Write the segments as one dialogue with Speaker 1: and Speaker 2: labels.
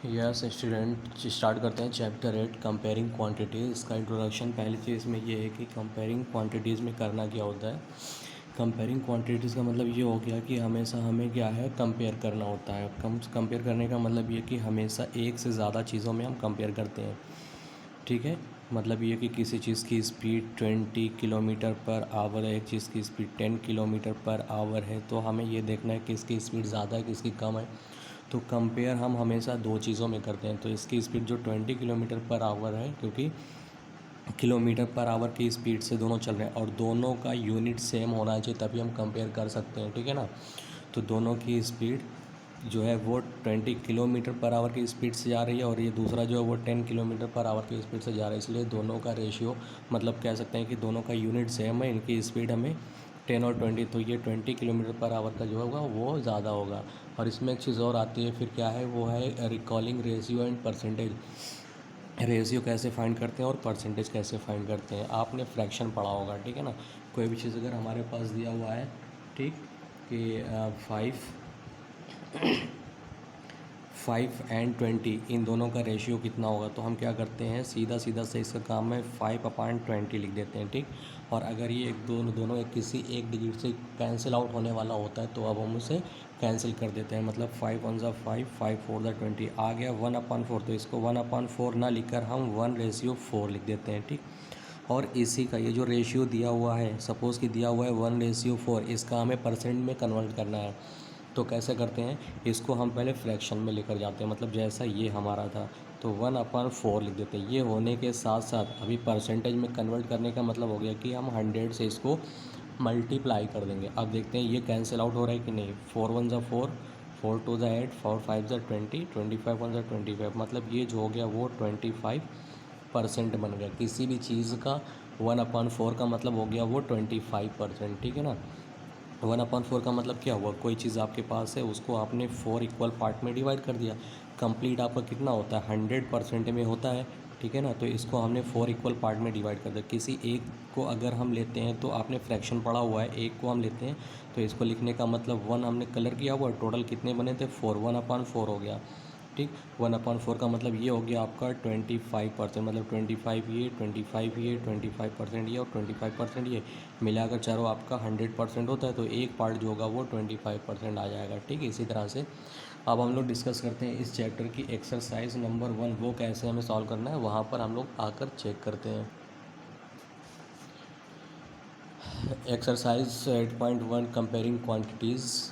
Speaker 1: Yes student, start करते हैं chapter 8 comparing quantities. इसका इंट्रोडक्शन पहली चीज़ में ये है कि कंपेयरिंग क्वांटिटीज़ में करना क्या होता है। कंपेयरिंग क्वांटिटीज़ का मतलब ये हो गया कि हमेशा हमें क्या है, कंपेयर करना होता है। कंपेयर करने का मतलब ये कि हमेशा एक से ज़्यादा चीज़ों में हम कंपेयर करते हैं। ठीक है, मतलब ये कि किसी चीज़ की स्पीड 20 किलोमीटर पर आवर है, एक चीज़ की स्पीड 10 किलोमीटर पर आवर है, तो हमें ये देखना है किसकी स्पीड ज़्यादा है किसकी कम है। तो कंपेयर हम हमेशा दो चीज़ों में करते हैं। तो इसकी स्पीड जो 20 किलोमीटर पर आवर है, क्योंकि किलोमीटर पर आवर की स्पीड से दोनों चल रहे हैं और दोनों का यूनिट सेम होना चाहिए, तभी हम कंपेयर कर सकते हैं। ठीक है ना। तो दोनों की स्पीड जो है वो 20 किलोमीटर पर आवर की स्पीड से जा रही है और ये दूसरा जो है वो 10 किलोमीटर पर आवर की स्पीड से जा रहा है, इसलिए दोनों का रेशियो मतलब कह सकते हैं कि दोनों का यूनिट सेम है। इनकी स्पीड हमें 10 और 20, तो ये 20 किलोमीटर पर आवर का जो होगा वो ज़्यादा होगा। और इसमें एक चीज़ और आती है फिर, क्या है वो है recalling ratio and percentage. Ratio कैसे फाइंड करते हैं और परसेंटेज कैसे फाइंड करते हैं, आपने फ्रैक्शन पढ़ा होगा। ठीक है ना। कोई भी चीज़ अगर हमारे पास दिया हुआ है, ठीक, कि 5 एंड 20 इन दोनों का रेशियो कितना होगा, तो हम क्या करते हैं, सीधा सीधा से इसका काम है 5/20 लिख देते हैं। ठीक। और अगर ये एक दोनों एक किसी एक डिजिट से कैंसिल आउट होने वाला होता है तो अब हम उसे कैंसिल कर देते हैं। मतलब 5 1 ज़ा 5, 5 4 ज़ा 20 आ गया 1/4। तो इसको 1/4 ना लिखकर हम 1/4 लिख देते हैं। ठीक। और इसी का ये जो रेशियो दिया हुआ है, सपोज़ कि दिया हुआ है 1/4, इसका हमें परसेंट में कन्वर्ट करना है। तो कैसे करते हैं, इसको हम पहले फ्रैक्शन में लेकर जाते हैं। मतलब जैसा ये हमारा था तो 1/4 लिख देते हैं। ये होने के साथ साथ अभी परसेंटेज में कन्वर्ट करने का मतलब हो गया कि हम 100 से इसको मल्टीप्लाई कर देंगे। अब देखते हैं ये कैंसिल आउट हो रहा है कि नहीं। 4 1 ज़ा 4, 4 2 ज़ा 8, 4 5 ज़ा 20, 25 1 ज़ा 25। मतलब ये जो हो गया वो 25% बन गया। किसी भी चीज़ का 1/4 का मतलब हो गया वो 25%। ठीक है ना। 1/4 का मतलब क्या हुआ, कोई चीज़ आपके पास है उसको आपने 4 इक्वल पार्ट में डिवाइड कर दिया। कंप्लीट आपका कितना होता है, 100% में होता है। ठीक है ना। तो इसको हमने 4 इक्वल पार्ट में डिवाइड कर दिया। किसी एक को अगर हम लेते हैं तो आपने फ्रैक्शन पढ़ा हुआ है, एक को हम लेते हैं तो इसको लिखने का मतलब 1 हमने कलर किया हुआ है। टोटल कितने बने थे, 4, 1/4 हो गया। ठीक। 1/4 का मतलब ये हो गया आपका 25%। मतलब 25 ये, 25 ये, 25% ये और 25% ये, मिलाकर चारों आपका 100% होता है। तो एक पार्ट जो होगा वो 25% आ जाएगा। ठीक है। इसी तरह से अब हम लोग डिस्कस करते हैं इस चैप्टर की एक्सरसाइज नंबर 1, वो कैसे हमें सॉल्व करना है, वहाँ पर हम लोग आकर चेक करते हैं। Exercise 8.1 comparing quantities.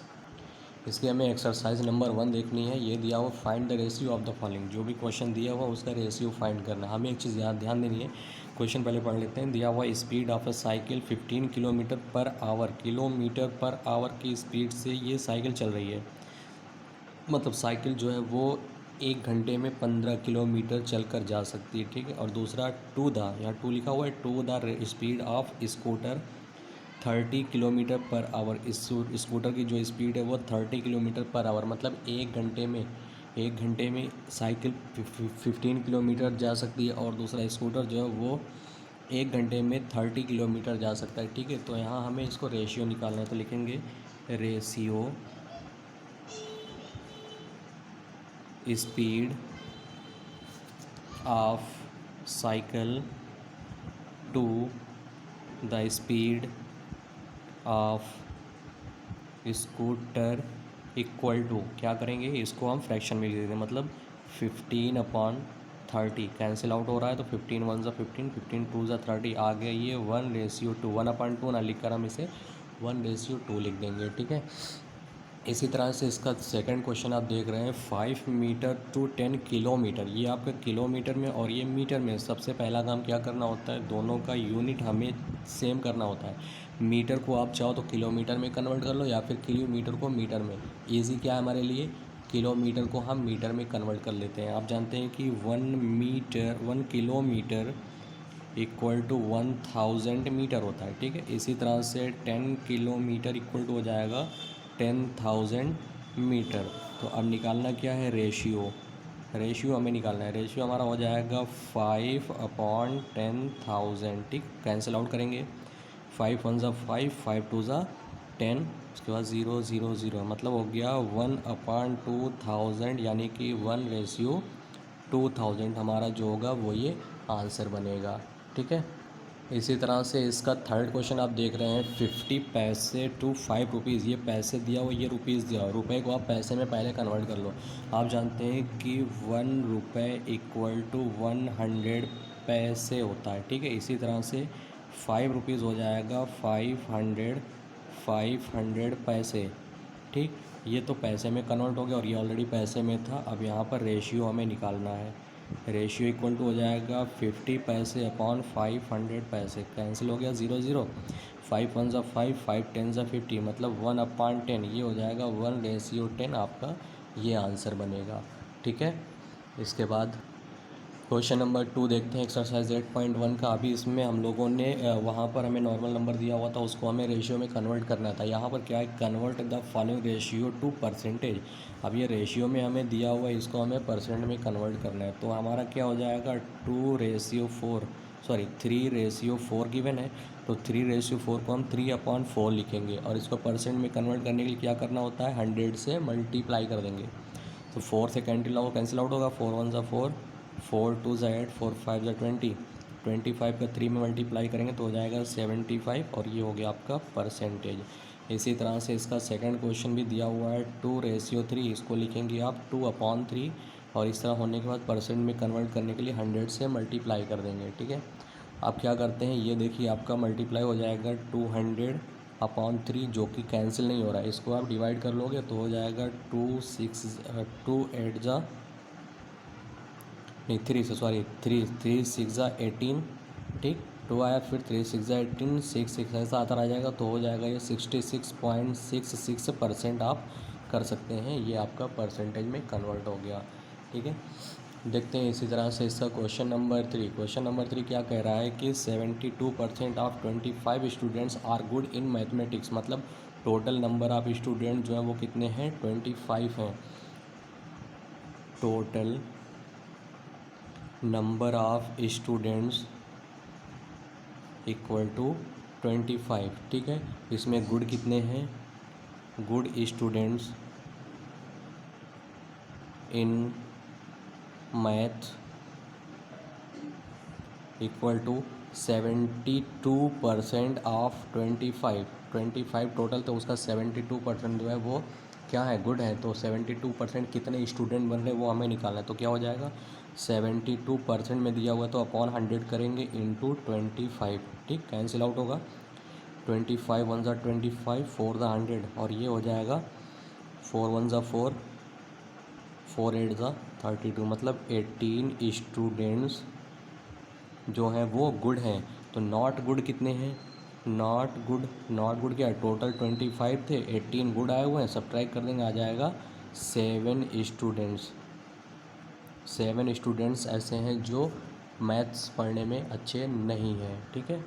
Speaker 1: इसकी हमें एक्सरसाइज नंबर 1 देखनी है। ये दिया हुआ find the ratio of the following, जो भी क्वेश्चन दिया हुआ उसका रेशियो फाइंड करना है। हमें एक चीज़ ध्यान देनी है। क्वेश्चन पहले पढ़ लेते हैं। दिया हुआ speed of a cycle 15 kilometre per our, kilometre per our की स्पीड से ये साइकिल चल रही है। मतलब साइकिल जो है वो 1 घंटे में 15 किलोमीटर चल कर जा सकती है। ठीक है। और दूसरा टू द, यहाँ टू लिखा हुआ है, to the speed of scooter 30 kilometre per hour. इस स्कूटर की जो स्पीड है वो 30 किलोमीटर पर आवर। मतलब 1 घंटे में साइकिल 15 किलोमीटर जा सकती है और दूसरा स्कूटर जो है वो 1 घंटे में 30 किलोमीटर जा सकता है। ठीक है। तो यहाँ हमें इसको रेशियो निकालना है, तो लिखेंगे ratio speed of cycle to the speed of scooter equal to, क्या करेंगे, इसको हम फ्रैक्शन में लिख देते हैं। मतलब 15/30 कैंसिल आउट हो रहा है तो 15 1 ज़ा 15, 15 2 ज़ा 30 आ गया ये 1/2। 1/2 ना लिख कर हम इसे 1/2 लिख देंगे। ठीक है। इसी तरह से इसका सेकंड क्वेश्चन आप देख रहे हैं 5 मीटर टू 10 किलोमीटर। ये आपका किलोमीटर में और ये मीटर में। सबसे पहला काम क्या करना होता है, दोनों का यूनिट हमें सेम करना होता है। मीटर को आप चाहो तो किलोमीटर में कन्वर्ट कर लो या फिर किलोमीटर को मीटर में। ईजी क्या है हमारे लिए, किलोमीटर को हम मीटर में कन्वर्ट कर लेते हैं। आप जानते हैं कि 1 किलोमीटर इक्वल टू 1000 मीटर होता है। ठीक है। इसी तरह से 10 किलोमीटर इक्वल टू हो जाएगा 10,000 मीटर। तो अब निकालना क्या है, रेशियो। रेशियो हमें निकालना है। रेशियो हमारा हो जाएगा 5/10,000। ठीक। कैंसिल आउट करेंगे, 5 1 ज़ा 5, 5 2 ज़ा 10, उसके बाद 0 0 0, मतलब हो गया 1/2000, यानी कि 1/2000 हमारा जो होगा वो ये आंसर बनेगा। ठीक है। इसी तरह से इसका थर्ड क्वेश्चन आप देख रहे हैं 50 पैसे टू 5 रुपीज़। ये पैसे दिया हुआ, ये रुपीज़ दिया हुआ, रुपए को आप पैसे में पहले कन्वर्ट कर लो। आप जानते हैं कि 1 रुपये इक्वल टू 100 पैसे होता है। ठीक है। इसी तरह से 5 रुपीज़ हो जाएगा 500 पैसे। ठीक, ये तो पैसे में कन्वर्ट हो गया और ये ऑलरेडी पैसे में था। अब यहाँ पर रेशियो हमें निकालना है। रेशियो इक्वल टू हो जाएगा 50 पैसे अपॉन 500 पैसे, कैंसिल हो गया 0 0, 5 1 ज़ा 5, 5 10 ज़ा 50, मतलब 1/10, ये हो जाएगा 1/10 आपका ये आंसर बनेगा। ठीक है। इसके बाद क्वेश्चन नंबर 2 देखते हैं, एक्सरसाइज 8.1 का। अभी इसमें हम लोगों ने वहाँ पर हमें नॉर्मल नंबर दिया हुआ था, उसको हमें रेशियो में कन्वर्ट करना था। यहाँ पर क्या है, convert the following ratio two percentage. अब ये रेशियो में हमें दिया हुआ है, इसको हमें परसेंट में कन्वर्ट करना है। तो हमारा क्या हो जाएगा, 3/4 गिवन है, तो 3/4 को हम 3/4 लिखेंगे और इसको परसेंट में कन्वर्ट करने के लिए क्या करना होता है, 100 से मल्टीप्लाई कर देंगे। तो 4 से कैंसिल आउट होगा, 4 1 ज़ा 4, 4 2 ज़ा 8, 4 5 ज़ा 20, 25 का 3 में मल्टीप्लाई करेंगे तो हो जाएगा 75, और ये हो गया आपका परसेंटेज। इसी तरह से इसका सेकंड क्वेश्चन भी दिया हुआ है 2/3, इसको लिखेंगे आप 2/3, और इस तरह होने के बाद परसेंट में कन्वर्ट करने के लिए 100 से मल्टीप्लाई कर देंगे। ठीक है। आप क्या करते हैं, ये देखिए आपका मल्टीप्लाई हो जाएगा 200/3, जो कि कैंसिल नहीं हो रहा है। इसको आप डिवाइड कर लोगे तो हो जाएगा 2 8 ज़ा नहीं 3 से, सॉरी 3 6 ज़ा 18। ठीक, 2 आया, फिर 3 6 ज़ा 18, 6 6 ऐसा आता रह जाएगा, तो हो जाएगा ये 66.66% आप कर सकते हैं। ये आपका परसेंटेज में कन्वर्ट हो गया। ठीक है। देखते हैं इसी तरह से इसका क्वेश्चन नंबर 3। क्वेश्चन नंबर 3 क्या कह रहा है कि 72% of 25 students are good in mathematics, मतलब टोटल नंबर ऑफ स्टूडेंट जो है वो कितने हैं, 25 हैं। Total number of students equal to 25। ठीक है। इसमें गुड कितने हैं, good students in math equal to 72% of 25 total, तो उसका 72% जो है वो क्या है, गुड है। तो 72% कितने स्टूडेंट बन रहे हैं वो हमें निकालना है। तो क्या हो जाएगा, 72% में दिया हुआ तो अपॉन 100 करेंगे इंटू 25। ठीक, कैंसिल आउट होगा, 25 1 ज़ा 25, 4 ज़ा 100, और ये हो जाएगा 4 1 ज़ा 4, 4 8 ज़ा 32, मतलब 18 स्टूडेंट्स जो हैं वो गुड हैं। तो नॉट गुड कितने हैं, नॉट गुड क्या है, टोटल 25 थे, 18 गुड आए हुए हैं, सब्ट्रैक्ट कर देंगे, आ जाएगा 7 स्टूडेंट्स ऐसे हैं जो मैथ्स पढ़ने में अच्छे नहीं हैं। ठीक है।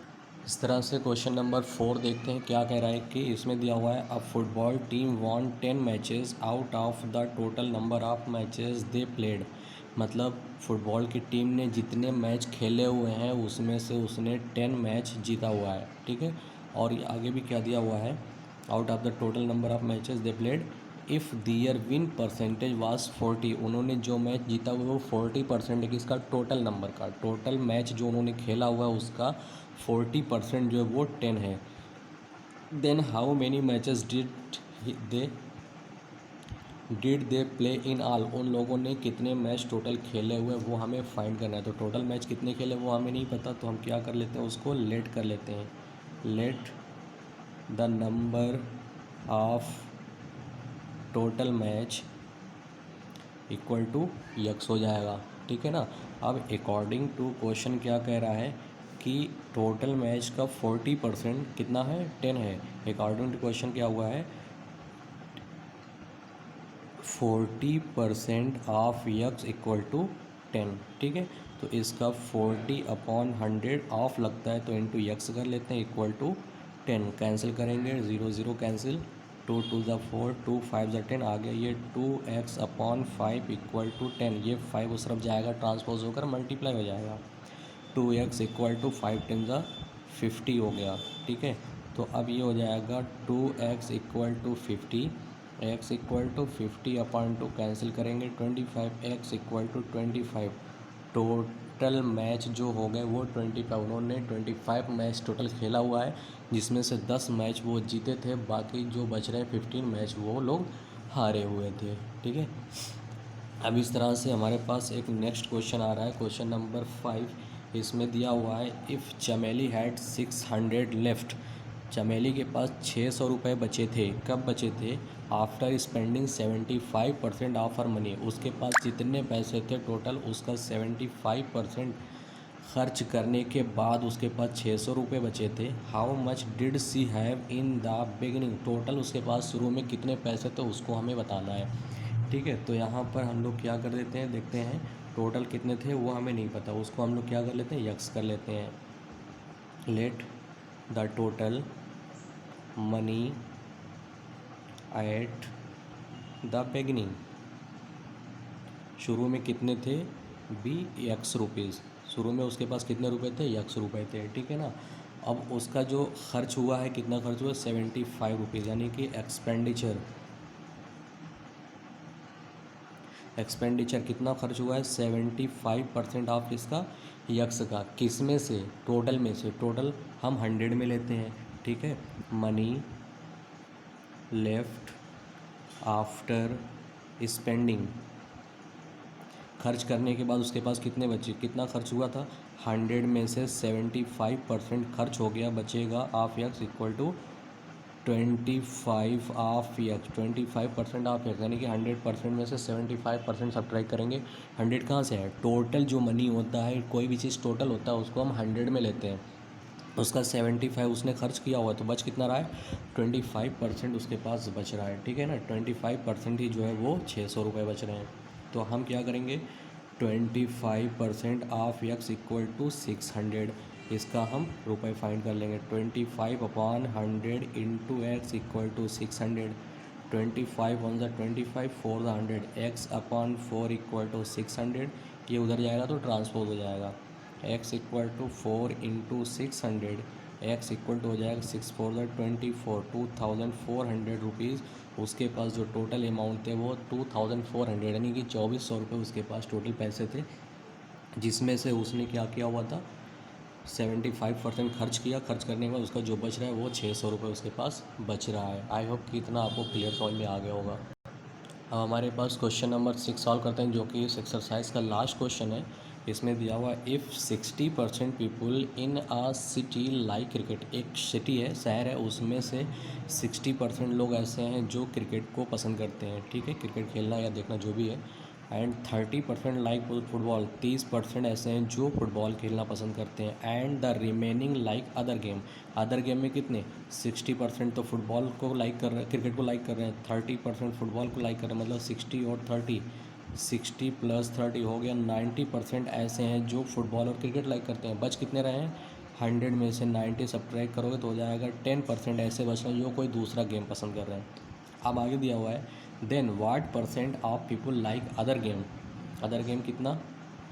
Speaker 1: इस तरह से क्वेश्चन नंबर 4 देखते हैं, क्या कह रहा है कि इसमें दिया हुआ है अ football team von 10 matches out of the total number of matches they played, मतलब फुटबॉल की टीम ने जितने मैच खेले हुए हैं उसमें से उसने 10 मैच जीता हुआ है। ठीक है। और ये आगे भी क्या दिया हुआ है, out of the total number of matches they played if their win percentage was 40, उन्होंने जो मैच जीता हुआ वो 40% किसका, टोटल नंबर का, टोटल मैच जो उन्होंने खेला हुआ है उसका 40% जो है वो 10 है। Then how many matches did they play in all, उन लोगों ने कितने मैच टोटल खेले हुए वो हमें फाइंड करना है। तो टोटल मैच कितने खेले वो हमें नहीं पता, तो हम क्या कर लेते हैं, उसको लेट कर लेते हैं। Let the number of total match equal to x हो जाएगा। ठीक है ना। अब अकॉर्डिंग टू क्वेश्चन क्या कह रहा है कि टोटल मैच का 40% कितना है, 10 है। अकॉर्डिंग टू क्वेश्चन क्या हुआ है, 40% ऑफ यक्स इक्वल टू 10। ठीक है। तो इसका 40/100 ऑफ लगता है तो इंटू यक्स कर लेते हैं, इक्वल टू 10, कैंसिल करेंगे, 0 0 कैंसिल, 2 2 ज़ा 4, 2 5 ज़ा 10, आ गया ये 2x/5 इक्वल टू 10। ये 5 उस तरफ जाएगा, ट्रांसपोज होकर मल्टीप्लाई हो जाएगा, 2x इक्वल टू 5 10 ज़ा 50 हो गया। ठीक है। तो अब ये हो जाएगा 2x equal to 50, x equal to 50/2 cancel करेंगे 25, x equal to 25। Total match जो हो गए वो 25, उन्होंने 25 मैच टोटल खेला हुआ है, जिसमें से 10 मैच वो जीते थे, बाकी जो बच रहे 15 मैच वो लोग हारे हुए थे। ठीक है, अब इस तरह से हमारे पास एक नेक्स्ट क्वेश्चन आ रहा है, क्वेश्चन नंबर 5। इसमें दिया हुआ है इफ़ चमेली हैड 600 लेफ्ट, चमेली के पास 600 रुपये बचे थे, कब बचे थे? After spending 75% of her money, उसके पास जितने पैसे थे टोटल उसका 75% खर्च करने के बाद उसके पास 600 रुपये बचे थे। How much did she have in the beginning, total उसके पास शुरू में कितने पैसे थे उसको हमें बताना है। ठीक है, तो यहाँ पर हम लोग क्या कर देते हैं, देखते हैं टोटल कितने थे वो हमें नहीं पता, उसको हम लोग क्या कर लेते हैं, यक्स कर लेते हैं। Let the total money at the beginning, शुरू में कितने थे, बी एक्स रुपीज़, शुरू में उसके पास कितने रुपए थे, एक्स रुपये थे। ठीक है ना, अब उसका जो खर्च हुआ है, कितना खर्च हुआ, 75 रुपीज़, यानी कि एक्सपेंडिचर कितना खर्च हुआ है, 75% ऑफ इसका यक्स का, किस में से, टोटल में से, टोटल हम 100 में लेते हैं। ठीक है, मनी लेफ्ट आफ्टर स्पेंडिंग, खर्च करने के बाद उसके पास कितने बचे, कितना खर्च हुआ था, 100 में से 75% खर्च हो गया, बचेगा of x equal to 25 of x, 25% of x, यानी कि 100% में से 75% सब्ट्रैक्ट करेंगे। 100 कहाँ से है, टोटल जो मनी होता है, कोई भी चीज़ टोटल होता है उसको हम 100 में लेते हैं, उसका 75 उसने खर्च किया हुआ, तो बच कितना रहा है, 25% उसके पास बच रहा है। ठीक है ना, 25% ही जो है वो 600 रुपये बच रहे हैं। तो हम क्या करेंगे, 25% ऑफ यक्स इक्वल टू 600, इसका हम रुपए फाइंड कर लेंगे। 25/100 into x equal to 600, 25 on the 25 4 the 100, x/4 equal to 600, ये उधर जाएगा तो ट्रांसपोज हो जाएगा, x equal to 4 into 600, x equal to हो जाएगा 6 4 द 24, 2400 रुपीज़, उसके पास जो टोटल अमाउंट थे वो 2400, यानी कि 2400 रुपये उसके पास टोटल पैसे थे, जिसमें से उसने क्या किया हुआ था, 75% खर्च किया, खर्च करने के बाद उसका जो बच रहा है वो 600 रुपये उसके पास बच रहा है। आई होप कि इतना आपको क्लियर समझ में आ गया होगा। अब हमारे पास क्वेश्चन नंबर 6 सॉल्व करते हैं, जो कि इस एक्सरसाइज का लास्ट क्वेश्चन है। इसमें दिया हुआ if 60% people in a city like cricket, एक सिटी है, शहर है, उसमें से 60% लोग ऐसे हैं जो क्रिकेट को पसंद करते हैं। ठीक है, क्रिकेट खेलना या देखना जो भी है, एंड 30% लाइक फुटबॉल, 30% ऐसे हैं जो फुटबॉल खेलना पसंद करते हैं, and the remaining like other game, other game में कितने, 60% तो फुटबॉल को लाइक कर रहे हैं, क्रिकेट को लाइक कर रहे हैं, 30% फुटबॉल को लाइक कर रहे हैं, मतलब 60 और 30, 60 + 30 हो गया 90% ऐसे हैं जो फुटबॉल और क्रिकेट लाइक करते हैं। बच कितने रहे हैं, 100 में से 90 सब्ट्रैक्ट करोगे तो हो जाएगा 10% ऐसे बच रहे हैं जो कोई दूसरा गेम पसंद कर रहे हैं। अब आगे दिया हुआ है then what percent of people like other game, other game कितना,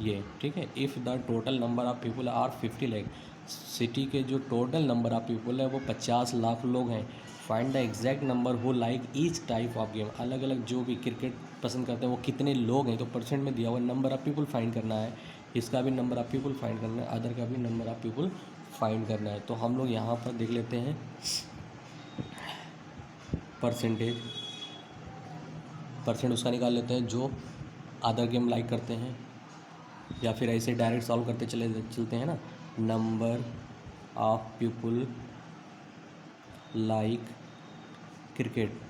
Speaker 1: ये। ठीक है, if the total number of people are 50 lakh, city के जो टोटल नंबर ऑफ़ पीपल है वो 50 लाख लोग हैं, find the exact number who like each type of game, अलग अलग जो भी क्रिकेट पसंद करते हैं वो कितने लोग हैं, तो परसेंट में दिया हुआ नंबर ऑफ़ पीपल फाइंड करना है, इसका भी नंबर ऑफ़ पीपल फाइंड करना है, अदर का भी नंबर ऑफ़ पीपल फाइंड करना है। तो हम लोग यहाँ पर देख लेते हैं परसेंट उसका निकाल लेते हैं जो अदर गेम लाइक करते हैं, या फिर ऐसे डायरेक्ट सॉल्व करते चलते हैं ना, number of people like cricket